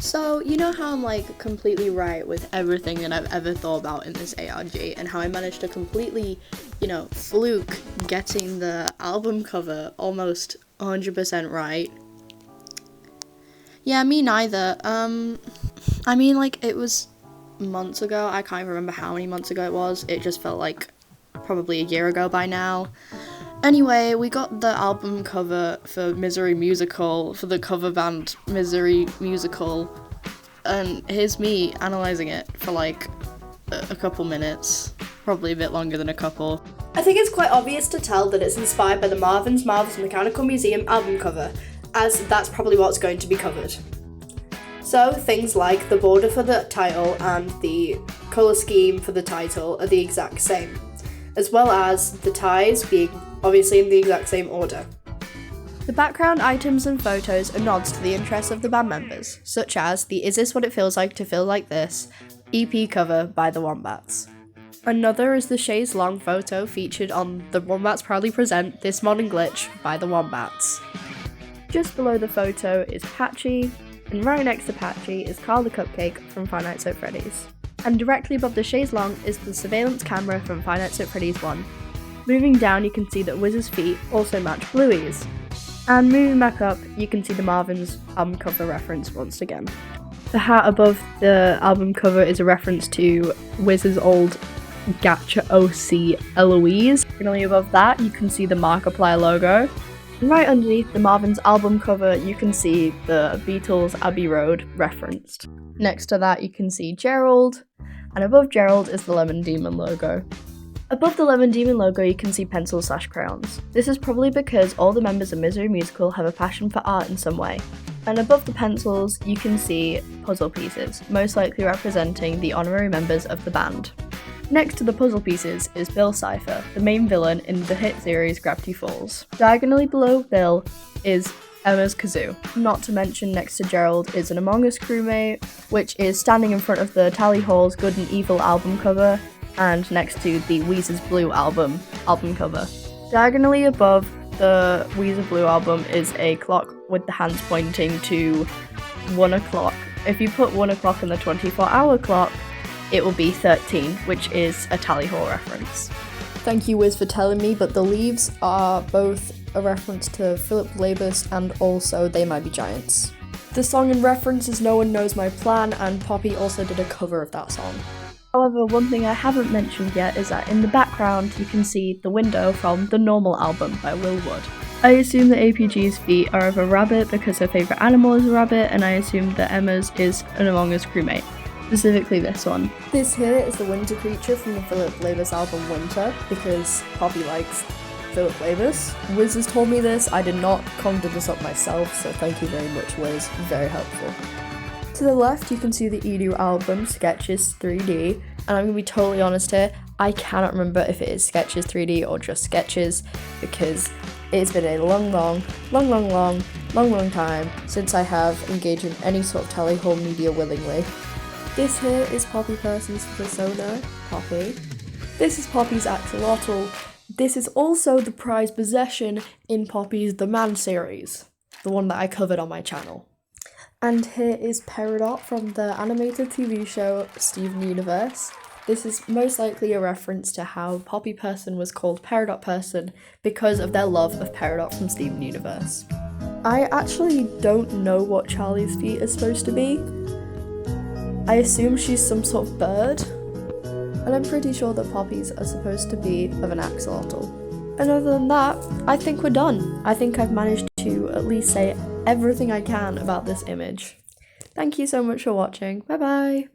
So, you know how I'm like completely right with everything that I've ever thought about in this ARG, and how I managed to completely, fluke getting the album cover almost 100% right? Yeah, me neither. It was months ago. I can't remember how many months ago it was. It just felt like probably a year ago by now. Anyway, we got the album cover for Misery Musical, for the cover band Misery Musical, and here's me analysing it for like a couple minutes, probably a bit longer than a couple. I think it's quite obvious to tell that it's inspired by the Marvin's Mechanical Museum album cover, as that's probably what's going to be covered. So things like the border for the title and the colour scheme for the title are the exact same, as well as the ties being obviously in the exact same order. The background items and photos are nods to the interests of the band members, such as the Is This What It Feels Like to Feel Like This EP cover by the Wombats. Another is the chaise long photo featured on The Wombats Proudly Present This Modern Glitch by the Wombats. Just below the photo is Patchy, and right next to Patchy is Carl the Cupcake from Five Nights at Freddy's. And directly above the chaise long is the surveillance camera from Five Nights at Freddy's 1. Moving down, you can see that Wiz's feet also match Bluey's. And moving back up, you can see the Marvin's album cover reference once again. The hat above the album cover is a reference to Wiz's old Gacha OC Eloise. Finally above that, you can see the Markiplier logo. And right underneath the Marvin's album cover, you can see the Beatles' Abbey Road referenced. Next to that, you can see Gerald, and above Gerald is the Lemon Demon logo. Above the Lemon Demon logo, you can see pencils/crayons. This is probably because all the members of Misery Musical have a passion for art in some way. And above the pencils, you can see puzzle pieces, most likely representing the honorary members of the band. Next to the puzzle pieces is Bill Cipher, the main villain in the hit series Gravity Falls. Diagonally below Bill is Emma's kazoo. Not to mention next to Gerald is an Among Us crewmate, which is standing in front of the Tally Hall's Good and Evil album cover, and next to the Weezer's Blue album cover. Diagonally above the Weezer Blue album is a clock with the hands pointing to 1 o'clock. If you put 1 o'clock in the 24-hour clock, it will be 13, which is a Tally Hall reference. Thank you, Wiz, for telling me, but the leaves are both a reference to Philip Labus and also They Might Be Giants. The song in reference is No One Knows My Plan, and Poppy also did a cover of that song. However, one thing I haven't mentioned yet is that in the background you can see the window from the Normal album by Will Wood. I assume that APG's feet are of a rabbit because her favourite animal is a rabbit, and I assume that Emma's is an Among Us crewmate, specifically this one. This here is the winter creature from the Philip Labus album Winter, because Poppy likes Philip Labus. Wiz has told me this, I did not conjure this up myself, so thank you very much, Wiz, very helpful. To the left, you can see the Edu album, Sketches 3D, and I'm going to be totally honest here, I cannot remember if it is Sketches 3D or just Sketches, because it's been a long time since I have engaged in any sort of Tally Hall media willingly. This here is Poppy Person's persona, Poppy. This is Poppy's axolotl. This is also the prized possession in Poppy's The Man series, the one that I covered on my channel. And here is Peridot from the animated TV show Steven Universe. This is most likely a reference to how Poppy Person was called Peridot Person because of their love of Peridot from Steven Universe. I actually don't know what Charlie's feet are supposed to be. I assume she's some sort of bird, and I'm pretty sure that Poppy's are supposed to be of an axolotl. And other than that, I think we're done. I think I've managed to at least say everything I can about this image. Thank you so much for watching. Bye bye!